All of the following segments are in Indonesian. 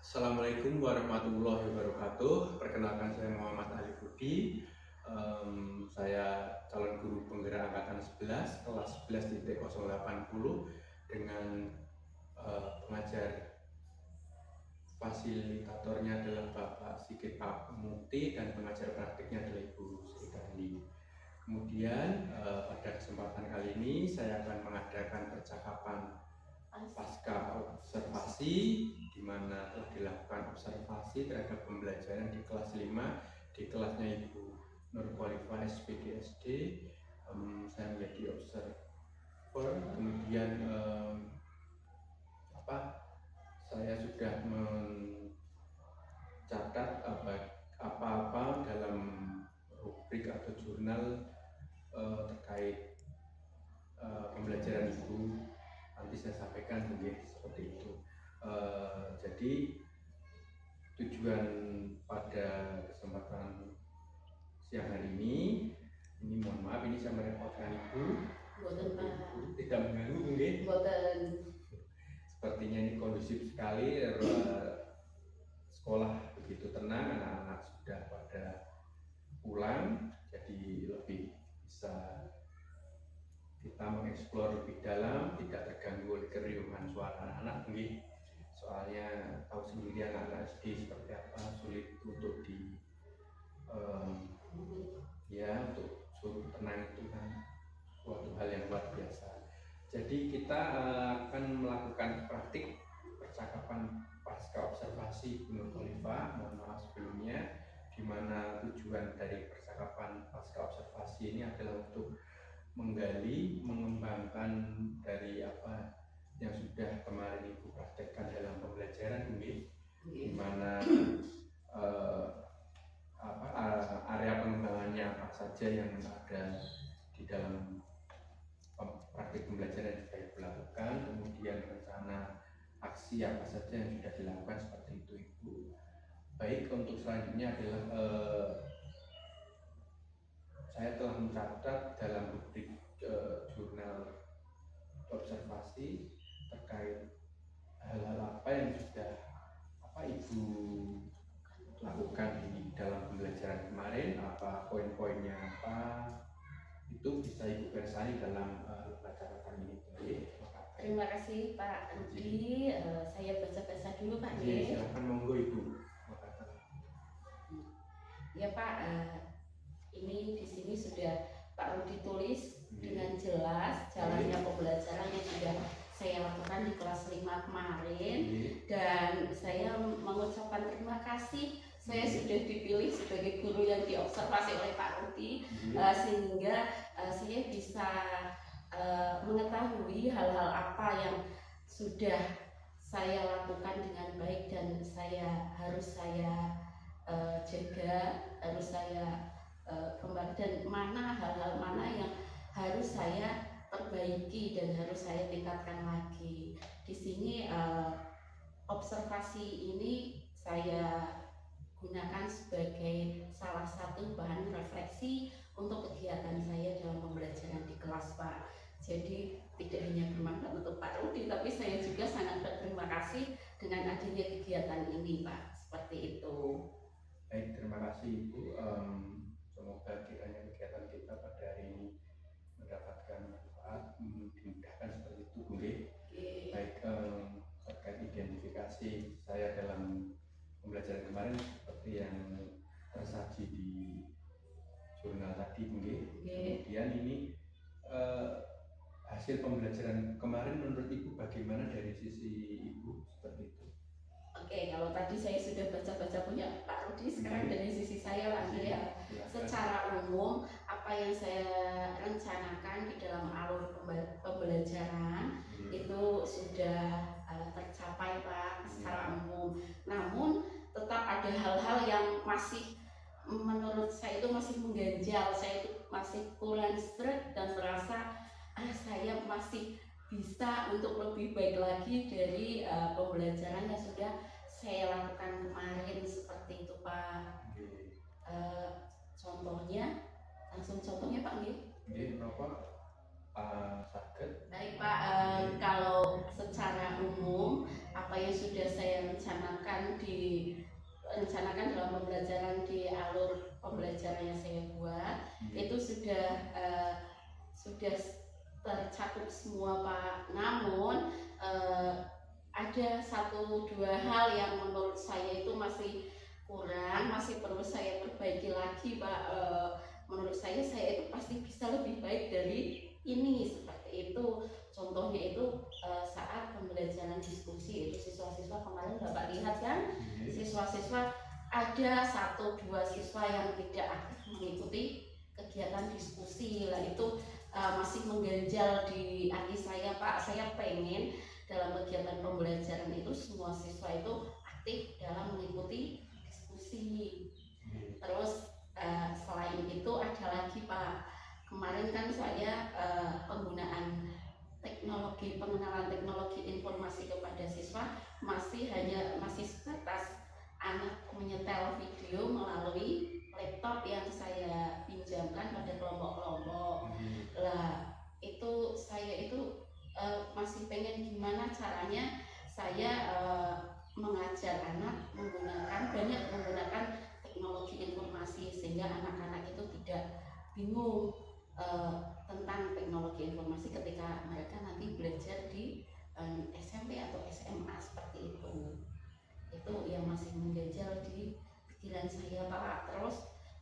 Assalamualaikum warahmatullahi wabarakatuh. Perkenalkan, saya Muhammad Ali Budi. Saya calon guru penggerak angkatan 11 kelas 11.080 dengan pengajar fasilitatornya adalah Bapak Sigit Pak Mukti dan pengajar praktiknya adalah Ibu Sri Kandi. Kemudian pada kesempatan kali ini saya akan mengadakan percakapan pasca observasi, di mana telah dilakukan observasi terhadap pembelajaran di kelas 5 di kelasnya Ibu Nur Khalifa SPDSD. Saya menjadi observer. Kemudian saya sudah mencatat apa-apa dalam rubrik atau jurnal terkait pembelajaran Ibu. Nanti saya sampaikan seperti itu. Jadi tujuan pada kesempatan siang hari ini mohon maaf, ini saya merepotkan Ibu. Tidak mengganggu, nggih? Sepertinya ini kondusif sekali, sekolah begitu tenang, anak-anak sudah pada pulang, jadi lebih bisa kita mengeksplor lebih dalam, tidak terganggu oleh keriuhan suara anak-anak, nggih. Soalnya tahu sendiri anak-anak SD seperti apa, sulit untuk untuk suruh tenang itu kan suatu hal yang luar biasa. Jadi kita akan melakukan praktik percakapan pasca observasi Nur Khalifa. Mohon maaf sebelumnya, di mana tujuan dari percakapan pasca observasi ini adalah untuk menggali, mengembangkan dari apa yang sudah kemarin Ibu praktekkan dalam pembelajaran ini, di mana area pengembangannya apa saja yang ada di dalam praktik pembelajaran yang sudah dilakukan, kemudian rencana aksi apa saja yang sudah dilakukan, seperti itu Ibu. Baik, untuk selanjutnya adalah saya telah mencatat dalam rubrik jurnal observasi terkait hal-hal apa yang sudah Ibu lakukan di dalam pembelajaran kemarin, apa poin-poinnya apa, itu bisa Ibu bersani dalam catatan ini. Terima kasih Pak Rudi. Saya baca-baca dulu Pak. Silakan, monggo Ibu. Ya Pak, ini di sini sudah Pak Rudi tulis dengan jelas jalannya pembelajaran yang sudah saya lakukan di kelas 5 kemarin, dan saya mengucapkan terima kasih. Saya sudah dipilih sebagai guru yang diobservasi oleh Pak Rudi, sehingga saya bisa mengetahui hal-hal apa yang sudah saya lakukan dengan baik dan harus saya jaga, harus saya kembali, dan hal-hal mana yang harus saya perbaiki dan harus saya tingkatkan lagi. Di sini observasi ini saya gunakan sebagai salah satu bahan refleksi untuk kegiatan saya dalam pembelajaran di kelas Pak. Jadi tidak hanya bermanfaat untuk Pak Rudi, tapi saya juga sangat berterima kasih dengan adanya kegiatan ini Pak. Seperti itu. Baik, terima kasih Ibu. Semoga kiranya kegiatan kita pada hari ini mendapatkan manfaat, dimudahkan seperti itu, nggih. Baik, terkait identifikasi saya dalam pembelajaran kemarin seperti yang tersaji di jurnal tadi, nggih. Kemudian ini hasil pembelajaran kemarin menurut Ibu bagaimana dari sisi Ibu, seperti itu? Oke, kalau tadi saya sudah baca-baca punya Pak Rudi, sekarang dari sisi saya lagi ya. Secara umum, apa yang saya rencanakan di dalam alur pembelajaran itu sudah tercapai Pak, secara umum. Namun tetap ada hal-hal yang masih menurut saya itu masih mengganjal, saya itu masih kurang seret dan merasa saya masih bisa untuk lebih baik lagi dari pembelajaran yang sudah saya lakukan kemarin, seperti itu Pak. Contohnya Pak nggih. Kenapa sakit? Baik Pak, kalau secara umum apa yang sudah saya rencanakan rencanakan dalam pembelajaran di alur pembelajaran yang saya buat itu sudah tercakup semua Pak. Namun ada satu dua hal yang menurut saya itu masih kurang, masih perlu saya perbaiki lagi Pak. Menurut saya itu pasti bisa lebih baik dari ini, seperti itu. Contohnya itu saat pembelajaran diskusi, itu siswa-siswa kemarin Bapak lihat kan, siswa-siswa ada 1-2 siswa yang tidak aktif mengikuti kegiatan diskusi. Lah itu masih mengganjal di hati saya Pak. Saya pengen dalam kegiatan pembelajaran itu semua siswa itu aktif dalam mengikuti diskusi. Terus selain itu ada lagi Pak, kemarin kan saya pengenalan teknologi informasi kepada siswa masih sebatas anak menyetel video melalui laptop yang saya pinjamkan pada kelompok-kelompok. Lah itu saya itu masih pengen gimana caranya saya mengajar anak menggunakan teknologi informasi sehingga anak-anak itu tidak bingung tentang teknologi informasi ketika mereka nanti belajar di SMP atau SMA seperti itu. Itu yang masih mengganjal di pikiran saya Pak. Terus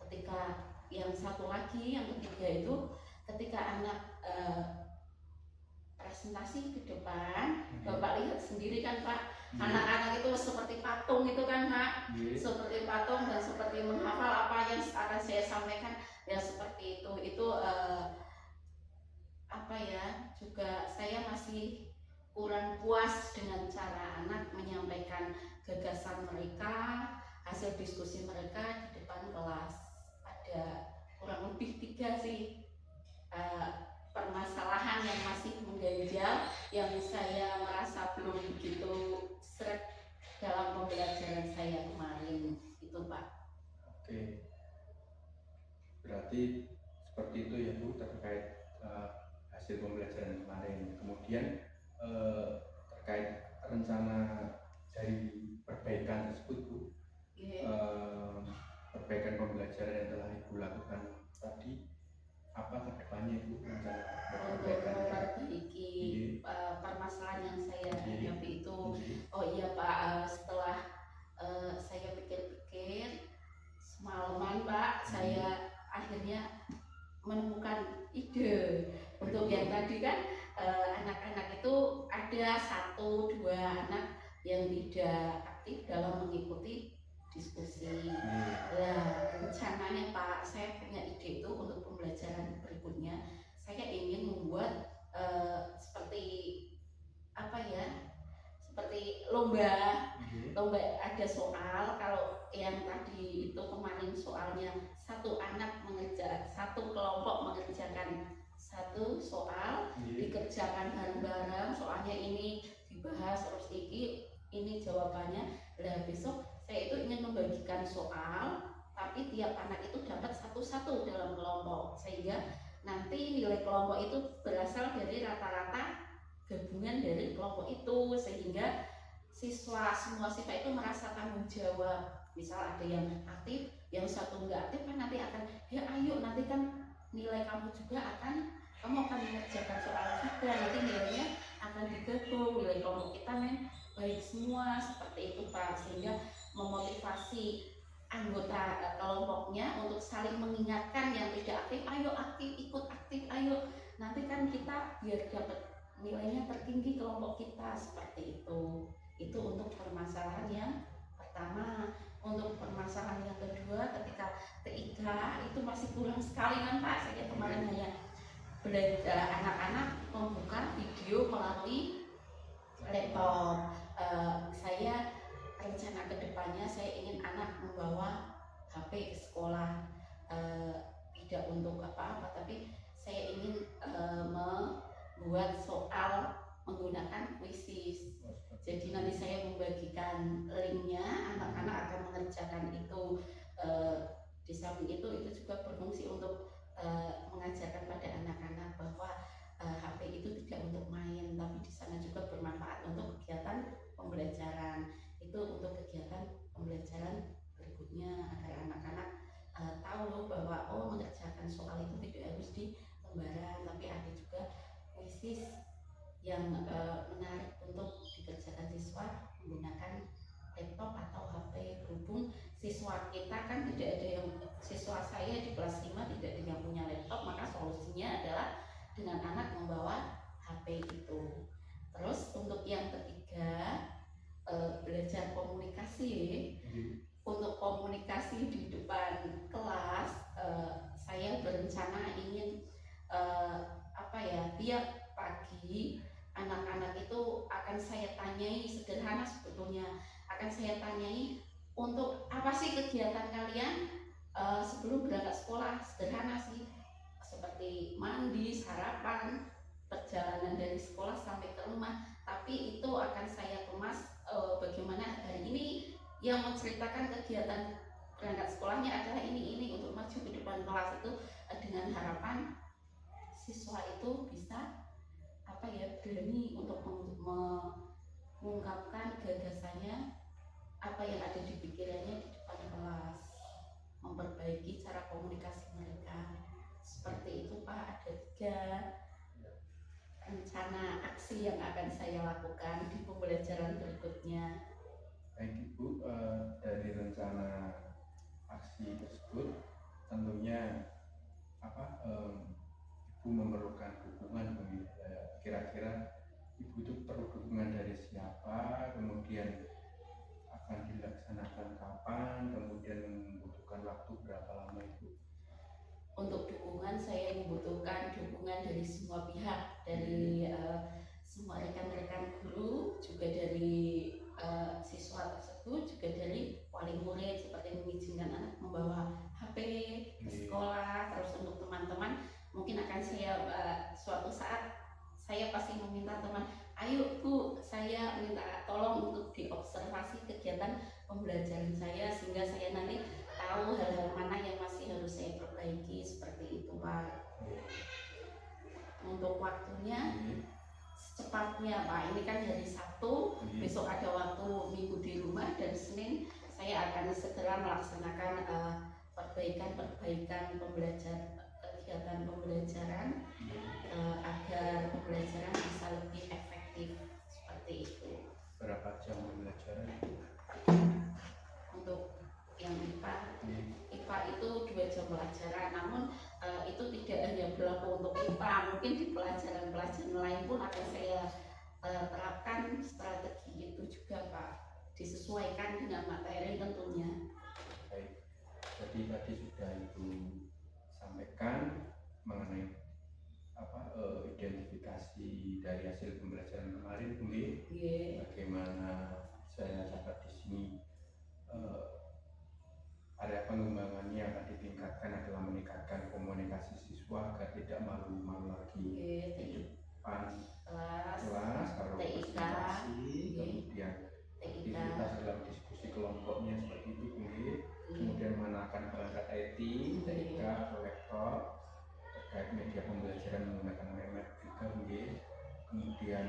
ketika yang satu lagi, yang ketiga itu ketika anak presentasi ke depan, Bapak lihat sendiri kan Pak, anak-anak itu seperti patung itu kan Pak, seperti patung dan seperti menghafal apa yang akan saya sampaikan, ya seperti itu. Itu juga saya masih kurang puas dengan cara anak menyampaikan gagasan mereka, hasil diskusi mereka di depan kelas. Ada kurang lebih 3 sih permasalahan yang masih mengganjal, yang saya merasa belum begitu seret dalam pembelajaran saya kemarin itu Pak. Oke, berarti seperti itu ya Bu terkait hasil pembelajaran kemarin. Kemudian terkait rencana dari perbaikan tersebut Bu, perbaikan pembelajaran yang telah Ibu lakukan tadi, apa kedepannya Ibu rencana perbaikan? Memperbaiki permasalahan yang saya hadapi itu. Oh iya Pak, setelah saya pikir-pikir semalaman Pak, saya akhirnya menemukan ide untuk yang tadi kan, anak-anak itu ada 1-2 anak yang tidak aktif dalam mengikuti diskusi. Nah, rencananya Pak, saya punya ide itu untuk pembelajaran berikutnya. Saya ingin membuat seperti seperti lomba ada soal. Kalau yang tadi itu kemarin soalnya satu kelompok mengerjakan satu soal, dikerjakan bareng-bareng, soalnya ini dibahas terus ini jawabannya. Nah besok saya itu ingin membagikan soal, tapi tiap anak itu dapat satu-satu dalam kelompok, sehingga nanti nilai kelompok itu berasal dari rata-rata gabungan dari kelompok itu, sehingga semua siswa itu merasa tanggung jawab. Misal ada yang aktif, yang satu enggak aktif kan nanti akan, ya ayo nanti kan nilai kamu akan mengerjakan soal juga, nanti nilainya akan digabung, nilai kelompok kita baik semua, seperti itu Pak. Sehingga memotivasi anggota kelompoknya untuk saling mengingatkan yang tidak aktif, ayo aktif, ikut aktif, ayo nanti kan kita biar dapat nilainya tertinggi kelompok kita, seperti itu. Itu untuk permasalahan yang pertama. Untuk permasalahan yang kedua, ketika TIK itu masih kurang sekali kan Pak. Saya kemarin hanya belajar anak-anak membuka video melalui laptop. Saya rencana kedepannya saya ingin anak membawa HP ke sekolah, tidak untuk apa-apa, tapi saya ingin membuat soal menggunakan quizzes. Jadi nanti saya membagikan linknya, anak-anak akan mengerjakan itu. Di samping itu juga berfungsi untuk mengajarkan pada anak-anak bahwa HP itu tidak untuk main, tapi di sana juga bermanfaat untuk kegiatan pembelajaran. Itu untuk siswa kita kan tidak ada yang, siswa saya di kelas 5 tidak ada yang punya laptop, maka solusinya adalah dengan anak membawa HP itu. Terus untuk yang ketiga, belajar komunikasi. Untuk komunikasi di depan kelas, saya berencana ingin tiap pagi anak-anak itu akan saya tanyai, sederhana sebetulnya, akan saya tanyai untuk apa sih kegiatan kalian sebelum berangkat sekolah. Sederhana sih, seperti mandi, sarapan, perjalanan dari sekolah sampai ke rumah. Tapi itu akan saya kemas bagaimana hari ini yang menceritakan kegiatan berangkat sekolahnya adalah ini untuk maju ke depan kelas itu, dengan harapan siswa itu bisa berani untuk mengungkapkan gagasannya, apa yang ada di pikirannya di depan kelas, memperbaiki cara komunikasi mereka. Seperti itu Pak, ada 3 rencana aksi yang akan saya lakukan di pembelajaran berikutnya. Baik Ibu, dari rencana aksi tersebut tentunya Ibu memerlukan dukungan. Kira-kira Ibu itu perlu dukungan dari siapa, kemudian akan dilaksanakan kapan, kemudian membutuhkan waktu berapa lama Ibu? Untuk dukungan, saya membutuhkan dukungan dari semua pihak, dari semua rekan-rekan guru, juga dari siswa tersebut, juga dari wali murid, seperti mengizinkan anak membawa HP ke sekolah. Terus untuk teman-teman, mungkin akan saya suatu saat saya pasti meminta teman, ayo Bu, saya minta tolong untuk diobservasi kegiatan pembelajaran saya, sehingga saya nanti tahu hal-hal mana yang masih harus saya perbaiki. Seperti itu Pak. Untuk waktunya secepatnya Pak, ini kan hari Sabtu, besok ada waktu Minggu di rumah, dan Senin saya akan segera melaksanakan perbaikan kegiatan pembelajaran, agar pembelajaran bisa lebih efektif. Seperti itu. Berapa jam pembelajaran? Untuk yang IPA itu 2 jam pelajaran, namun itu tidak hanya berlaku untuk IPA, mungkin di pelajaran-pelajaran lain pun akan saya terapkan strategi itu juga Pak, disesuaikan dengan materi tentunya. Baik, jadi tadi sudah Ibu sampaikan mengenai identifikasi dari hasil pembelajaran kemarin, Bu. Bagaimana saya catat di sini area pengembangannya akan ditingkatkan adalah meningkatkan komunikasi siswa agar tidak malu-malu lagi di depan kelas kalau presentasi, kemudian aktivitas dalam diskusi kelompoknya seperti itu, Bu. Kemudian mengenalkan perangkat IT, TIK, kolektor terkait media pembelajaran menggunakan MMR juga, Bu. Kemudian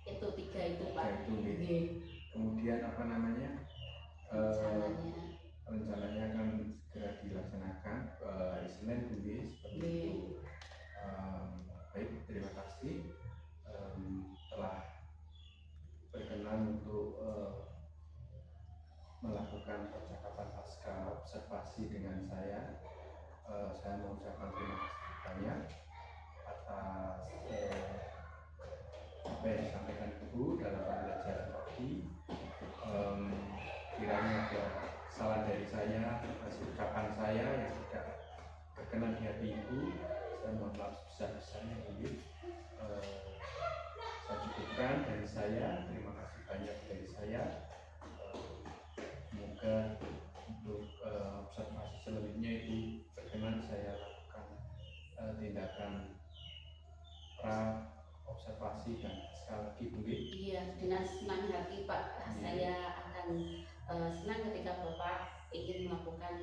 itu 3 itu Pak. Kemudian rencananya akan segera dilaksanakan hari Senin, Bu. Seperti itu. Baik, terima kasih telah berkenan untuk melakukan percakapan pasca observasi dengan saya. Saya mengucapkan terima kasih banyak atas apa yang disampaikan Ibu dalam pembelajaran tadi. Kiranya ada kesalahan dari saya, ucapan saya yang tidak berkenan di hati Ibu, saya mohon maaf sebesar-besarnya, Bu. Saya cukupkan dari saya. Terima kasih banyak dari saya. Semoga untuk observasi selanjutnya itu berkenan saya lakukan tindakan observasi dan sekali lagi, Bu. Iya, dengan senang hati Pak. Saya akan senang ketika Bapak ingin melakukan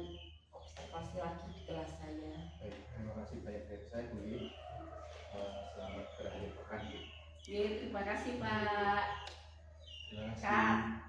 observasi lagi di kelas saya. Baik, terima kasih banyak dari saya, Bu. Selamat berakhir pekan, Bu. Terima kasih Pak. Terima kasih. Kak.